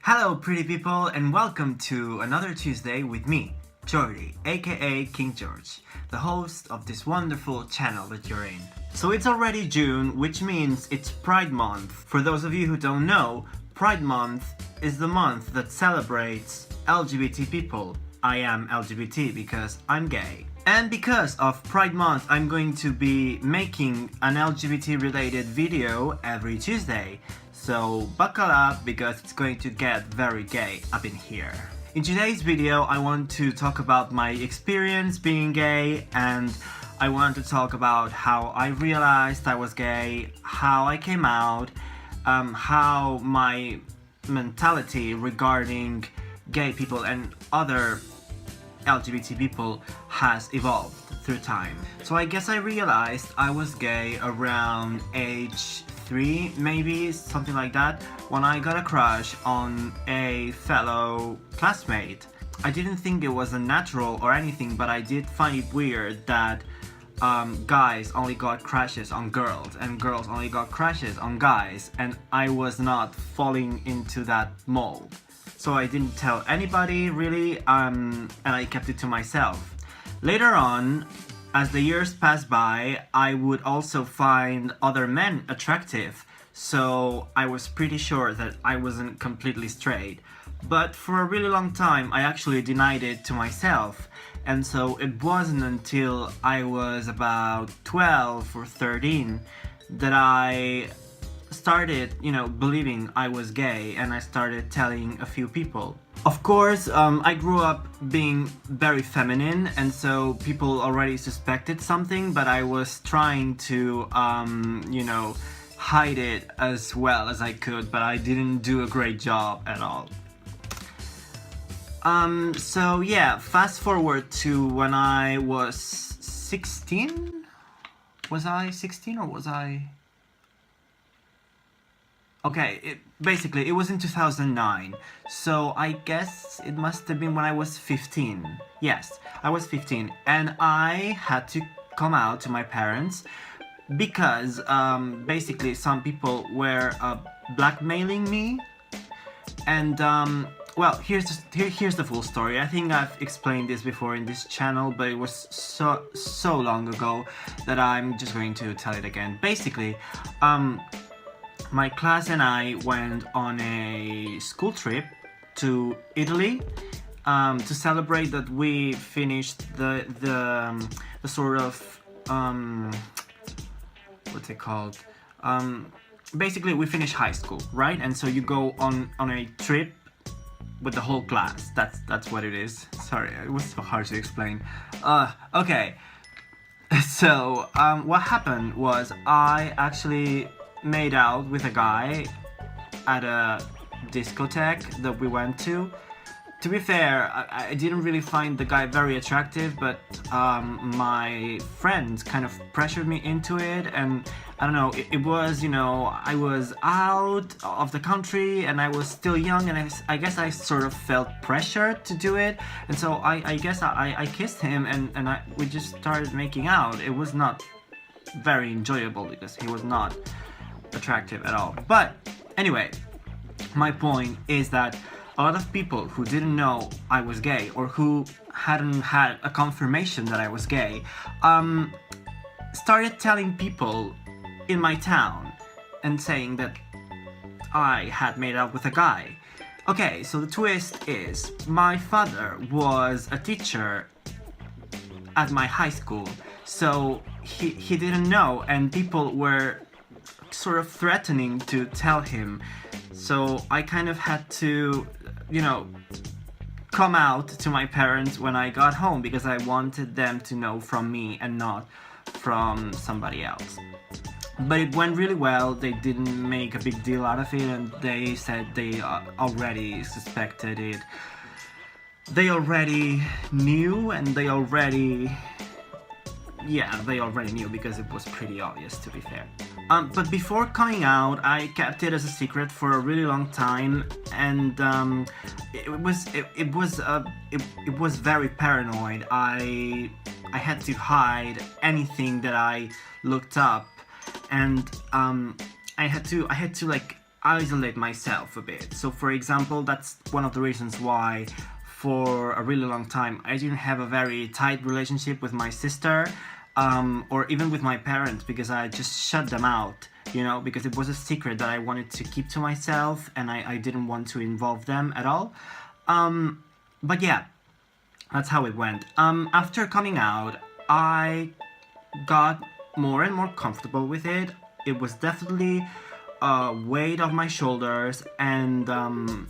Hello pretty people and welcome to another Tuesday with me, Jordy, aka King George, the host of this wonderful channel that you're in. So it's already June, which means it's Pride Month. For those of you who don't know, Pride Month is the month that celebrates LGBT people. I am LGBT because I'm gay. And because of Pride Month, I'm going to be making an LGBT-related video every Tuesday. So buckle up because it's going to get very gay up in here. In today's video, I want to talk about my experience being gay, and I want to talk about how I realized I was gay, how I came out, how my mentality regarding gay people and other LGBT people has evolved through time. So I guess I realized I was gay around age 3, maybe, something like that, when I got a crush on a fellow classmate. I didn't think it was unnatural or anything, but I did find it weird that guys only got crushes on girls and girls only got crushes on guys, and I was not falling into that mold. So I didn't tell anybody really, and I kept it to myself. Later on, as the years passed by, I would also find other men attractive, so I was pretty sure that I wasn't completely straight. But for a really long time, I actually denied it to myself, and so it wasn't until I was about 12 or 13 that I started, believing I was gay, and I started telling a few people. Of course, I grew up being very feminine, and so people already suspected something, but I was trying to, hide it as well as I could, but I didn't do a great job at all. So yeah, fast forward to when I was 16? Was I 16 or was I... Okay, basically it was in 2009, so I guess it must have been when I was 15. Yes, I was 15, and I had to come out to my parents because basically some people were blackmailing me, and well, here's the full story. I think I've explained this before in this channel, but it was so long ago that I'm just going to tell it again. Basically, my class and I went on a school trip to Italy to celebrate that we finished the sort of what's it called? Basically, we finished high school, right? And so you go on a trip with the whole class. That's what it is. Sorry, it was so hard to explain. Okay. So what happened was I actually made out with a guy at a discotheque that we went to. To be fair, I didn't really find the guy very attractive, but my friends kind of pressured me into it, and I don't know, it was, I was out of the country and I was still young, and I guess I sort of felt pressured to do it, and so I guess I kissed him, and we just started making out. It was not very enjoyable because he was not attractive at all. But anyway, my point is that a lot of people who didn't know I was gay, or who hadn't had a confirmation that I was gay, started telling people in my town and saying that I had made out with a guy. Okay, so the twist is, my father was a teacher at my high school, so he didn't know, and people were sort of threatening to tell him. So I kind of had to, come out to my parents when I got home, because I wanted them to know from me and not from somebody else. But it went really well. They didn't make a big deal out of it, and they said they already suspected it. They already knew, and they already knew, because it was pretty obvious, to be fair. But before coming out, I kept it as a secret for a really long time, and it was very paranoid. I had to hide anything that I looked up, and I had to like isolate myself a bit. So for example, that's one of the reasons why for a really long time I didn't have a very tight relationship with my sister, or even with my parents, because I just shut them out, because it was a secret that I wanted to keep to myself, and I didn't want to involve them at all. But yeah, that's how it went. After coming out, I got more and more comfortable with it. It was definitely a weight off my shoulders, and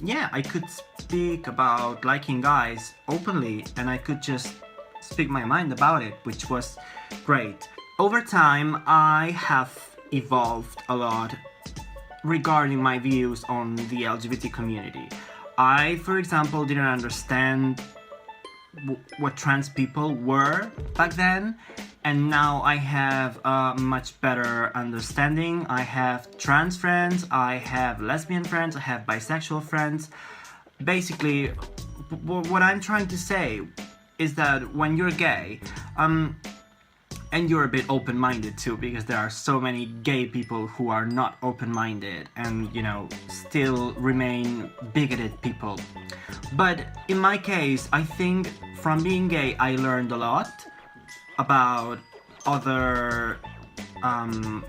yeah, I could speak about liking guys openly, and I could just speak my mind about it, which was great. Over time, I have evolved a lot regarding my views on the LGBT community. I, for example, didn't understand what trans people were back then, and now I have a much better understanding. I have trans friends, I have lesbian friends, I have bisexual friends. Basically, what I'm trying to say is that when you're gay, and you're a bit open-minded too, because there are so many gay people who are not open-minded and, still remain bigoted people. But in my case, I think from being gay, I learned a lot about other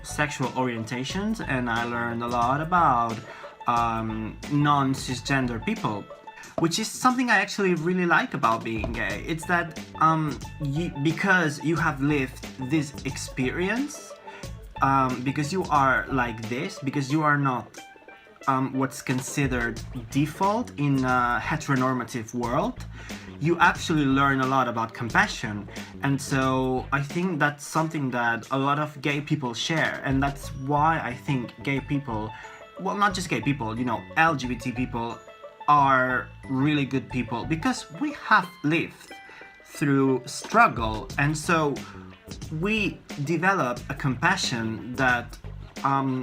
sexual orientations, and I learned a lot about non-cisgender people, which is something I actually really like about being gay. It's that because you have lived this experience, because you are like this, because you are not what's considered default in a heteronormative world, you actually learn a lot about compassion. And so I think that's something that a lot of gay people share, and that's why I think gay people, well, not just gay people, LGBT people are really good people, because we have lived through struggle, and so we develop a compassion that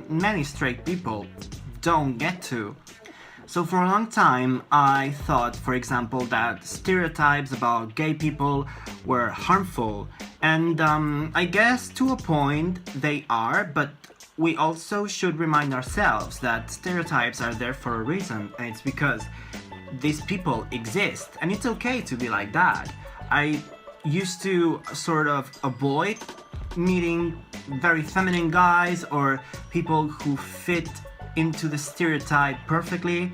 many straight people don't get to. So for a long time, I thought, for example, that stereotypes about gay people were harmful, and I guess to a point they are, but we also should remind ourselves that stereotypes are there for a reason, and it's because these people exist, and it's okay to be like that. I used to sort of avoid meeting very feminine guys or people who fit into the stereotype perfectly,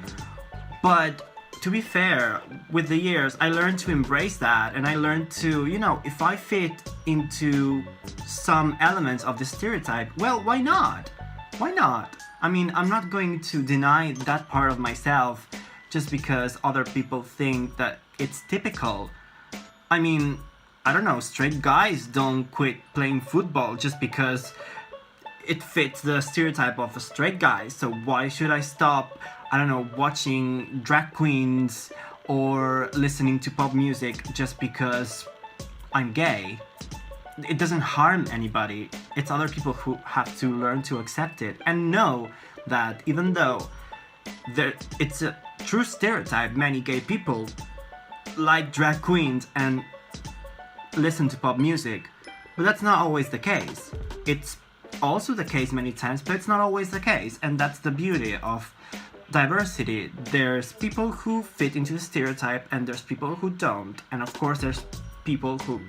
but to be fair, with the years I learned to embrace that, and I learned to, if I fit into some elements of the stereotype, well, why not? Why not? I mean, I'm not going to deny that part of myself just because other people think that it's typical. I mean, I don't know, straight guys don't quit playing football just because it fits the stereotype of a straight guy. So why should I stop, I don't know, watching drag queens or listening to pop music just because I'm gay? It doesn't harm anybody. It's other people who have to learn to accept it and know that even though it's a true stereotype, many gay people like drag queens and listen to pop music, but that's not always the case. It's also the case many times, but it's not always the case, and that's the beauty of diversity. There's people who fit into the stereotype, and there's people who don't, and of course there's people who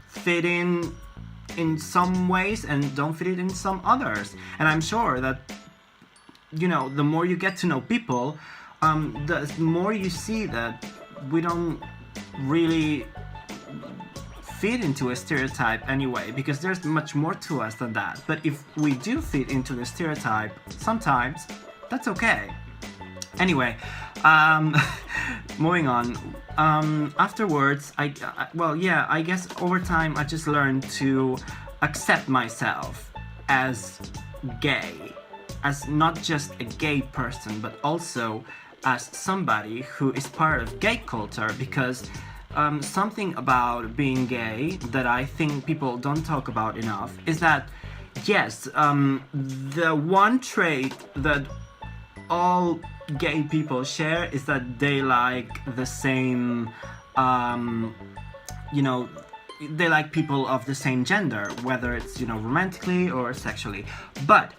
fit in some ways and don't fit in some others. And I'm sure that, the more you get to know people, the more you see that we don't really fit into a stereotype anyway, because there's much more to us than that. But if we do fit into the stereotype sometimes, that's okay. Anyway, moving on. Afterwards, I guess over time I just learned to accept myself as gay, as not just a gay person, but also as somebody who is part of gay culture, because something about being gay that I think people don't talk about enough is that, yes, the one trait that all gay people share is that they like the same, they like people of the same gender, whether it's, romantically or sexually. But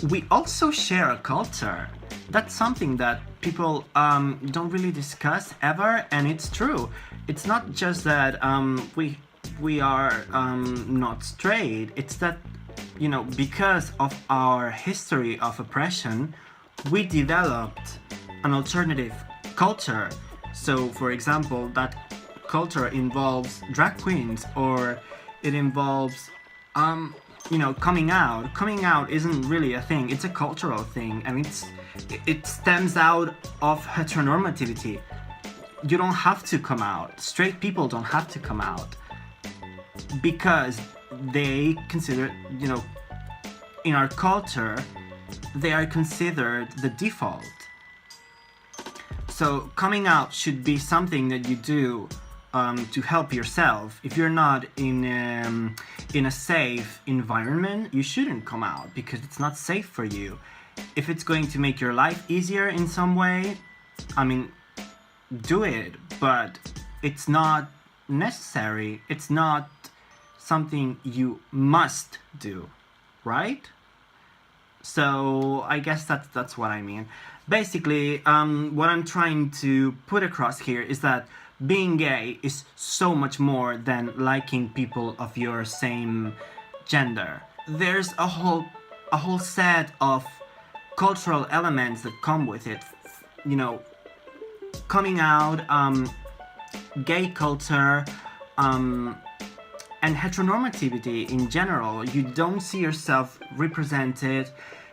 we also share a culture. That's something that people don't really discuss ever, and it's true. It's not just that we are not straight. It's that, you know, because of our history of oppression, we developed an alternative culture. So, for example, that culture involves drag queens, or it involves you know, coming out. Coming out isn't really a thing, it's a cultural thing, and it stems out of heteronormativity. You don't have to come out. Straight people don't have to come out because they consider, you know, in our culture, they are considered the default. So coming out should be something that you do to help yourself. If you're not in a safe environment, you shouldn't come out because it's not safe for you. If it's going to make your life easier in some way, I mean, do it, but it's not necessary. It's not something you must do, right? So I guess that's what I mean. Basically, what I'm trying to put across here is that being gay is so much more than liking people of your same gender. There's a whole set of cultural elements that come with it. You know, coming out, gay culture, and heteronormativity in general. You don't see yourself represented.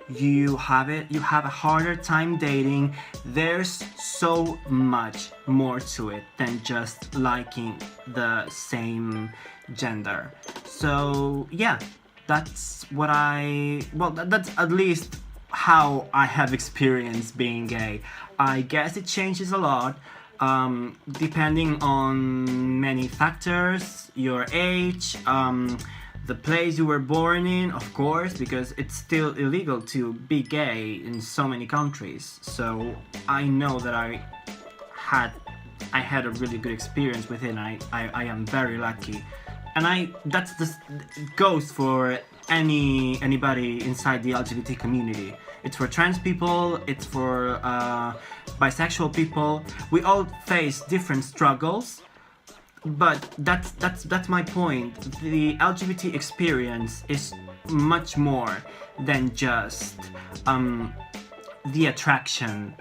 You have a harder time dating. There's so much more to it than just liking the same gender. So yeah, that's what that's at least how I have experienced being gay. I guess it changes a lot depending on many factors, your age, the place you were born in, of course, because it's still illegal to be gay in so many countries. So I know that I had a really good experience with it, and I am very lucky. And that's just goes for anybody inside the LGBT community. It's for trans people, it's for bisexual people. We all face different struggles, but that's my point. The LGBT experience is much more than just the attraction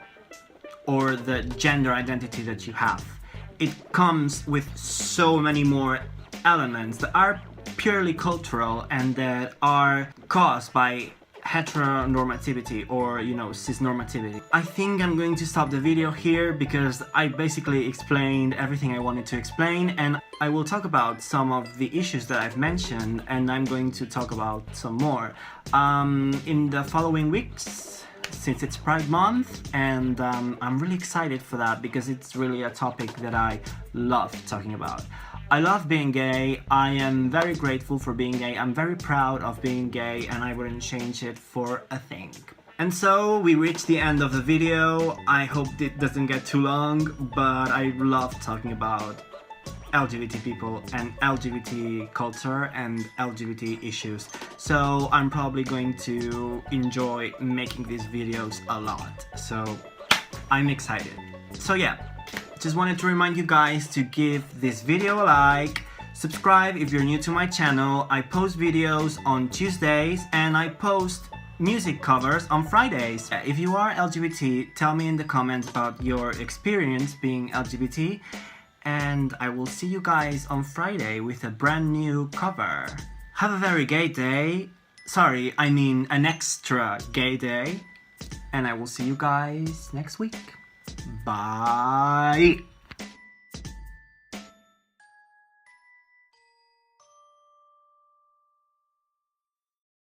or the gender identity that you have. It comes with so many more elements that are purely cultural and that are caused by heteronormativity or, you know, cisnormativity. I think I'm going to stop the video here because I basically explained everything I wanted to explain, and I will talk about some of the issues that I've mentioned, and I'm going to talk about some more in the following weeks, since it's Pride Month, and I'm really excited for that because it's really a topic that I love talking about. I love being gay. I am very grateful for being gay. I'm very proud of being gay, and I wouldn't change it for a thing. And so we reached the end of the video. I hope it doesn't get too long, but I love talking about LGBT people and LGBT culture and LGBT issues. So I'm probably going to enjoy making these videos a lot. So I'm excited. So yeah. Just wanted to remind you guys to give this video a like, subscribe if you're new to my channel. I post videos on Tuesdays and I post music covers on Fridays. If you are LGBT, tell me in the comments about your experience being LGBT, and I will see you guys on Friday with a brand new cover. Have a very gay day. Sorry, I mean an extra gay day. And I will see you guys next week. Bye!